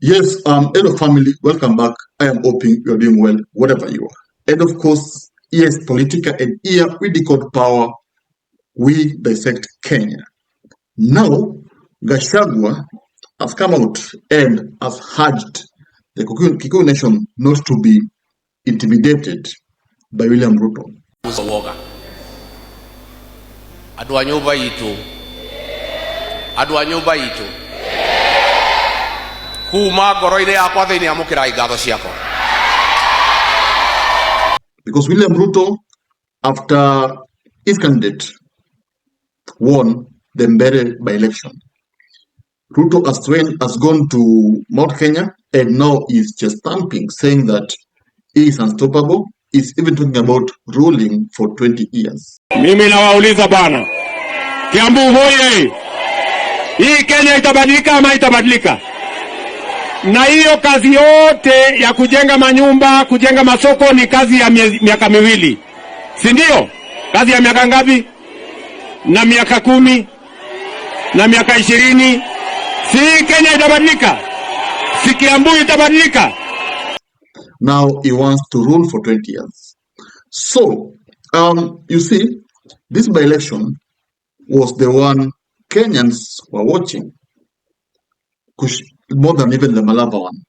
Yes, hello family, welcome back. I am hoping you're doing well, whatever you are. And of course, yes, Politica, and here we decode power, we dissect Kenya. Now, Gachagua has come out and has urged the Kikuyu nation not to be intimidated by William Ruto. Adwa nyumba itu kuma ngoro-ini yakwa thiini amukira ngatho ciakwa. Because William Ruto, after his candidate won the MBEERE by-election, Ruto has gone to Mount Kenya and now is just stamping, saying that he is unstoppable. He's even talking about ruling for 20 years. Mimi nawauliza bana, Kiambu hoye, hii Kenya itabadilika ama itabadilika? Na hiyo kazi yote ya kujenga manyumba, kujenga masoko ni kazi ya miaka miwili. Si ndio? Kazi ya miaka ngapi? Na miaka 10 na miaka 20. Si Kenya itabadilika? Si Kiambu itabadilika? Now he wants to rule for 20 years. So, you see, this by-election was the one Kenyans were watching, more than even the Malava one,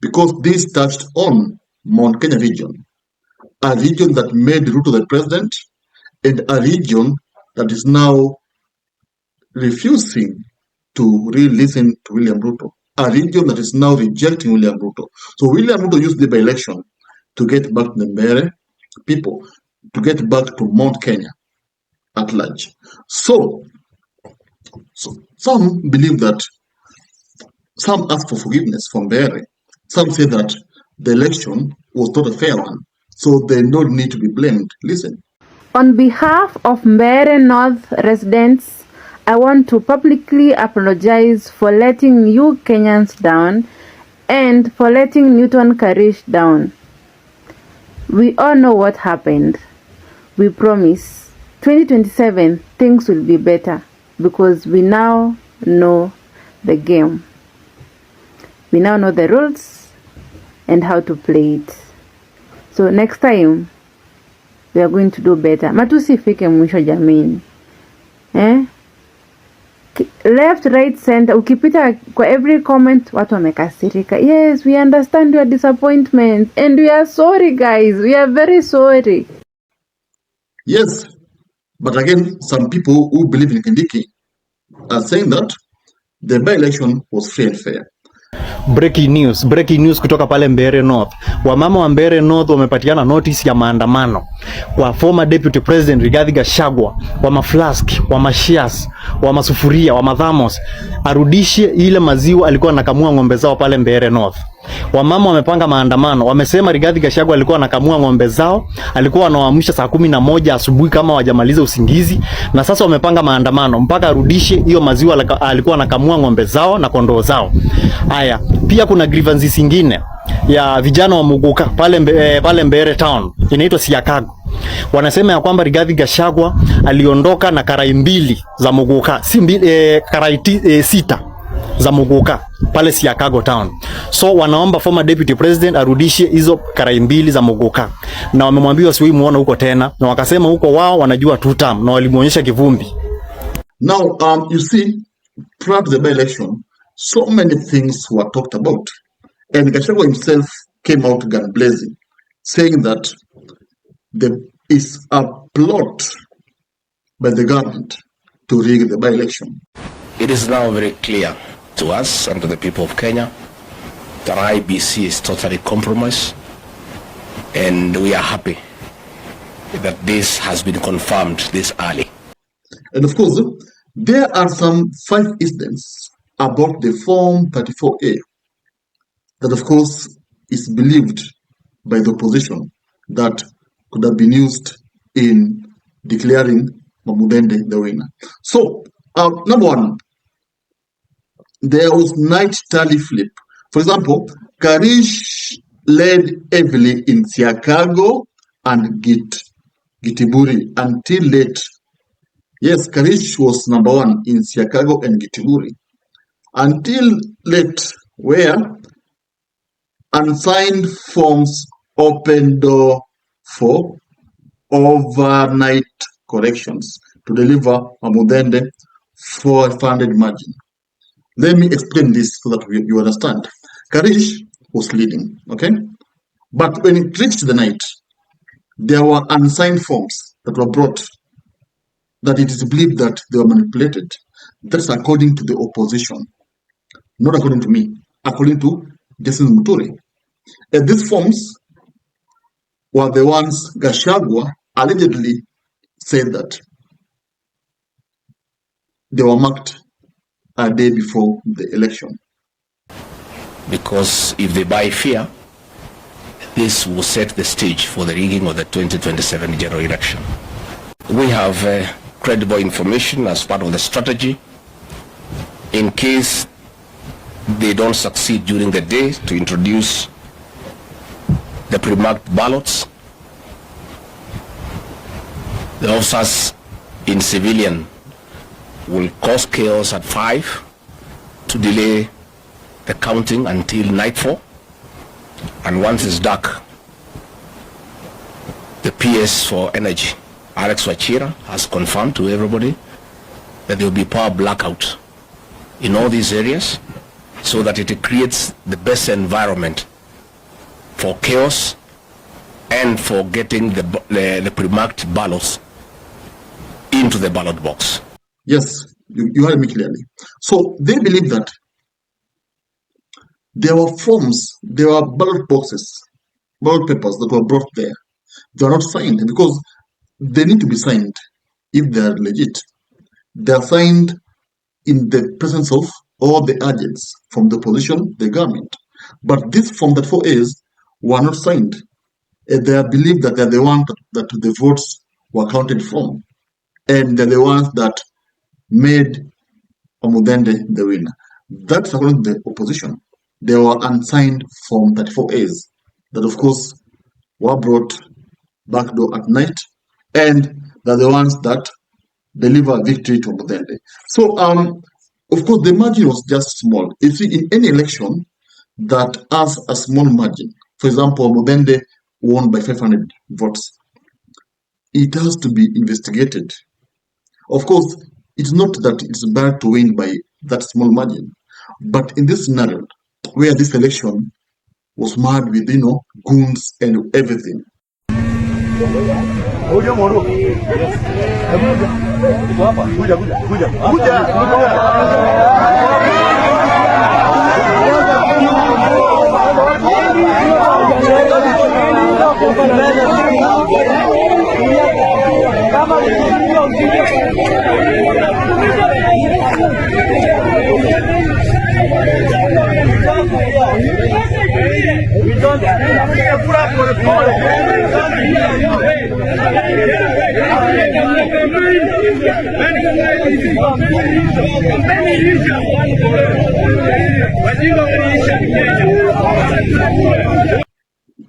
because this touched on Mount Kenya region, a region that made Ruto the president, and a region that is now refusing to really listen to William Ruto, a region that is now rejecting William Ruto. So William Ruto used the by-election to get back the MBEERE people, to get back to Mount Kenya at large. So some believe that, some ask for forgiveness from MBEERE. Some say that the election was not a fair one, so they don't need to be blamed. Listen. On behalf of MBEERE North residents, I want to publicly apologize for letting you Kenyans down and for letting Newton KARISH down. We all know what happened. We promise 2027 things will be better because we now know the game. We now know the rules and how to play it. So next time we are going to do better. Matusifike mwisho jamini. Left, right, center. Ukipita kwa every comment watu wamekasirika. Yes, we understand your disappointment and we are sorry guys. We are very sorry. Yes, but again, some people who believe in Kindiki are saying that the by-election was free and fair. Breaking news kutoka pale MBEERE North. Wamama wa MBEERE North wamepatiana notice ya maandamano kwa former deputy president Rigathi Gachagua, wa maflask, wa mashias, wa masufuria, wa madhamos, arudishe ile maziwa alikuwa anakamua ng'ombe zao pale MBEERE North. Wamama wamepanga maandamano, wamesema Rigathi Gachagua alikuwa anakamua ng'ombe zao, alikuwa anawaamsha saa 11 asubuhi kama wajamaliza usingizi, na sasa wamepanga maandamano mpaka arudishe hiyo maziwa alikuwa anakamua ng'ombe zao na kondoo zao. Haya, pia kuna grievances zingine ya vijana wa Muguka pale MBEERE town, inaitwa Siakago. Wanasema ya kwamba Rigathi Gachagua aliondoka na karai 2 za Muguka, si karai 6 za Muguka pale Siakago town. So wanaomba former deputy president arudishe hizo karai 2 za Muguka, na wamemwambia siwe muone huko tena, na wakasema huko wao wanajua 2 term na walimuonyesha kivumbi. Now you see, throughout the by-election, so many things were talked about, and Gachagua himself came out gun blazing, saying that there is a plot by the government to rig the by-election. It is now very clear to us and to the people of Kenya that IBC is totally compromised, and we are happy that this has been confirmed this early. And of course, there are some 5 incidents about the Form 34A that of course is believed by the opposition that could have been used in declaring Mamudende the winner. So, number 1, there was night tally flip. For example, KARISH led heavily in Siakago and Gitiburi until late. Yes, KARISH was number 1 in Siakago and Gitiburi until late where unsigned forms open door for overnight corrections to deliver a Mudende for a funded margin. Let me explain this so that you understand. Karish was leading, okay? But when it reached the night, there were unsigned forms that were brought that it is believed that they were manipulated. That's according to the opposition, not according to me, according to Justice Muturi. And these forms were the ones Gachagua allegedly said that they were marked a day before the election. Because if they buy fear, this will set the stage for the rigging of the 2027 general election. We have credible information as part of the strategy in case they don't succeed during the day to introduce the pre-marked ballots. The officers in civilian will cause chaos at 5 to delay the counting until nightfall, and once it's dark, the PS for energy, Alex Wachira, has confirmed to everybody that there will be power blackout in all these areas so that it creates the best environment for chaos and for getting the pre-marked ballots into the ballot box. Yes, you heard me clearly. So they believe that there were forms, there were ballot boxes, ballot papers that were brought there. They are not signed because they need to be signed if they are legit. They are signed in the presence of all the agents from the opposition, the government. But this form that 4As were not signed. They are believed that they are the ones that the votes were counted from. And they're the ones that made Omudende the winner. That's according to the opposition. There were unsigned Form 34As that, of course, were brought backdoor at night, and they're the ones that deliver victory to Omudende. So, of course, the margin was just small. You see, in any election that has a small margin, for example, Omudende won by 500 votes, it has to be investigated. Of course, it's not that it's bad to win by that small margin, but in this scenario, where this election was marred with, goons and everything.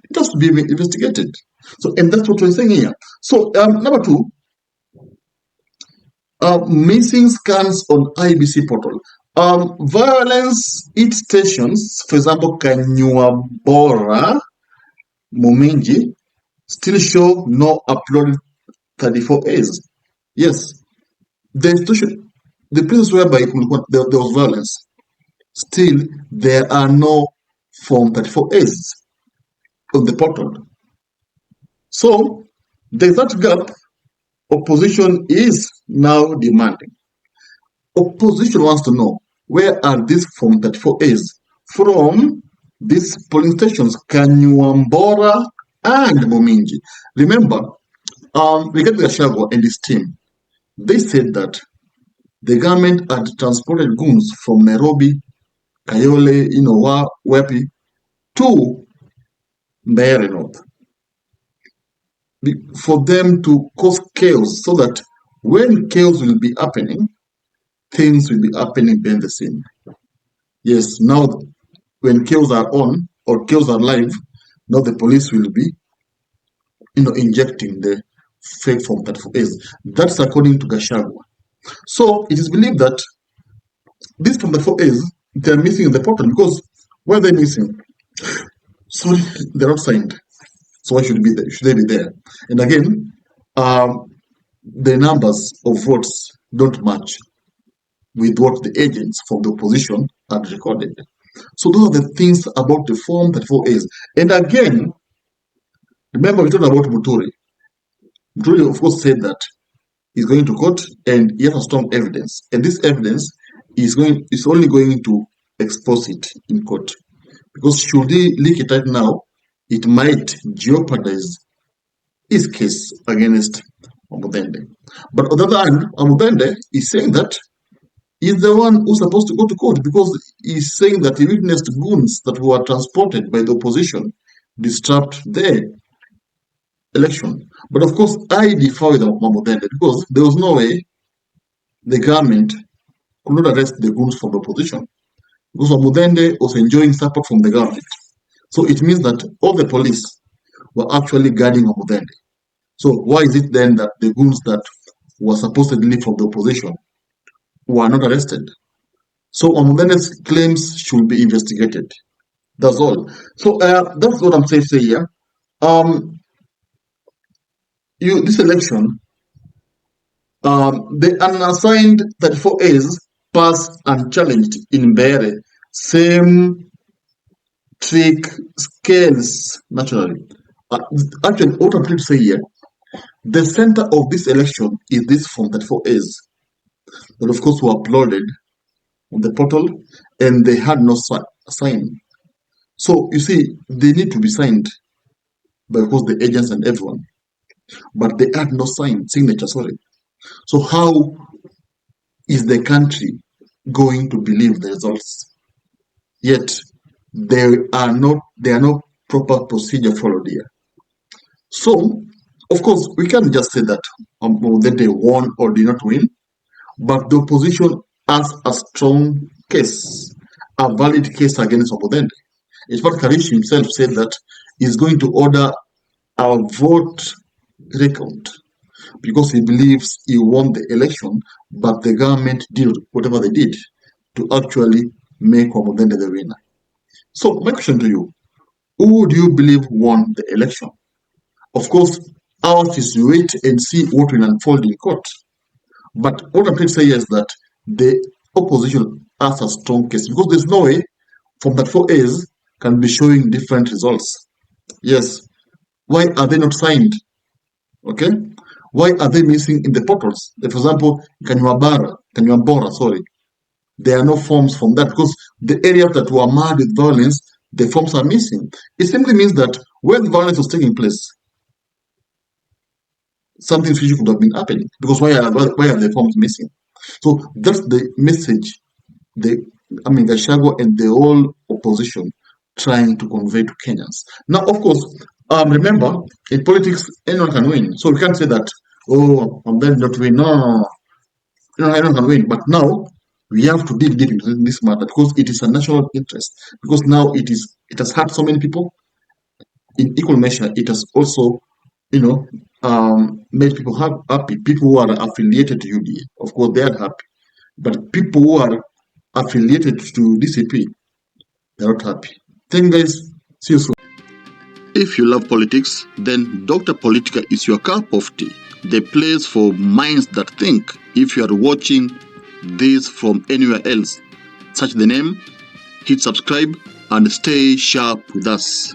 It has to be investigated. So, and that's what we're saying here. So, number two, missing scans on IBC portal. Violence hit stations, for example, Kanyuabora, Muminji, still show no uploaded 34As. Yes, the institution, the places whereby there was violence, still there are no Form 34As on the portal. So there's that gap opposition is now demanding. Opposition wants to know, where are these Form 34As from these polling stations, Kanyuambora and Muminji? Remember, Rigathi Gachagua and his team, they said that the government had transported goons from Nairobi, Kayole, Wepi, to MBEERE North for them to cause chaos, so that when chaos will be happening, things will be happening behind the scene. Yes, now when chaos are on or chaos are live, now the police will be, injecting the fake Form 34As. That's according to Gachagua. So it is believed that these Form 34As, they're missing in the portal because Why are they missing? Sorry, they're not signed. So why should they be there? And again, the numbers of votes don't match with what the agents from the opposition had recorded. So those are the things about the Form 34As. And again, remember we talked about Muturi. Muturi, of course, said that he's going to court and he has a strong evidence. And this evidence is only going to expose it in court. Because should he leak it right now, it might jeopardize his case against Omudende. But on the other hand, Omudende is saying that he's the one who's supposed to go to court because he's saying that he witnessed goons that were transported by the opposition disrupt the election. But of course, I defy Omudende because there was no way the government could not arrest the goons from the opposition because Omudende was enjoying support from the government. So it means that all the police were actually guarding Omudende. So why is it then that the goons that were supposedly from the opposition were not arrested? So Omudende's claims should be investigated. That's all. So that's what I'm saying here. This election, the unassigned 34As passed unchallenged in MBEERE. Same trick scales naturally. Actually, what I'm trying to say here, the center of this election is this Form 34As that, of course, were uploaded on the portal and they had no sign. So you see, they need to be signed by, of course, the agents and everyone, but they had no signature. Sorry. So how is the country going to believe the results? Yet there are no proper procedure followed here. So, of course, we can't just say that they won or did not win, but the opposition has a strong case, a valid case against Omudende. In fact, KARISH himself said that he's going to order a vote recount because he believes he won the election, but the government did whatever they did to actually make Omudende the winner. So my question to you, who do you believe won the election? Of course, ours is to wait and see what will unfold in court. But what I'm trying to say is that the opposition has a strong case because there's no way Form 34As can be showing different results. Yes. Why are they not signed? Okay. Why are they missing in the portals? For example, Kanyuambora, sorry. There are no forms from that because the areas that were marred with violence, the forms are missing. It simply means that when violence was taking place, something fishy could have been happening because why are the forms missing? So that's the message the Gachagua and the whole opposition trying to convey to Kenyans. Now, of course, remember, in politics, anyone can win. So we can't say that, I'm then not win. No. Anyone can win. But now, we have to dig deep into this matter because it is a national interest. Because now it has hurt so many people. In equal measure, it has also, made people happy. People who are affiliated to UDA, of course, they are happy. But people who are affiliated to DCP, they're not happy. Thank you, guys. See you soon. If you love politics, then Dr. Politica is your cup of tea. The place for minds that think. If you are watching this from anywhere else, search the name, hit subscribe, and stay sharp with us.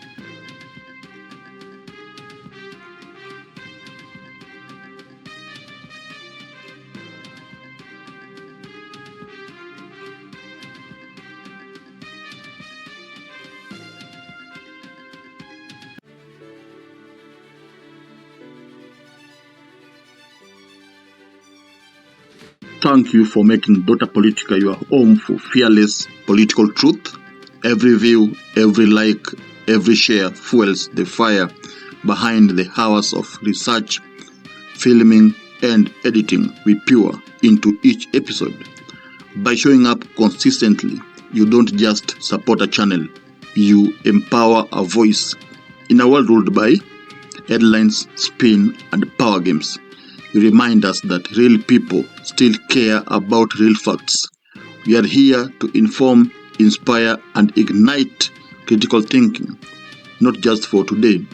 Thank you for making Dr. Politica your home for fearless political truth. Every view, every like, every share fuels the fire behind the hours of research, filming, and editing we pour into each episode. By showing up consistently, you don't just support a channel, you empower a voice. In a world ruled by headlines, spin, and power games, you remind us that real people still care about real facts. We are here to inform, inspire, and ignite critical thinking, not just for today,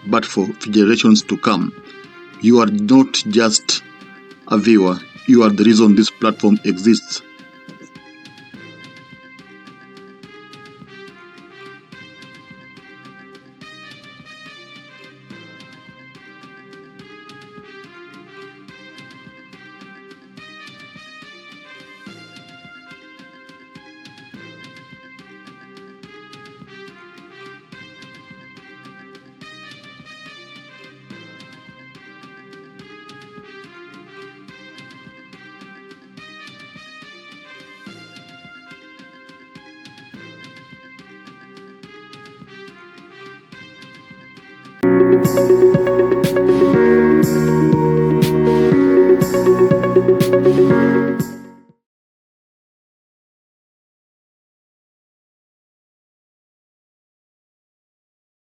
but for generations to come. You are not just a viewer, you are the reason this platform exists.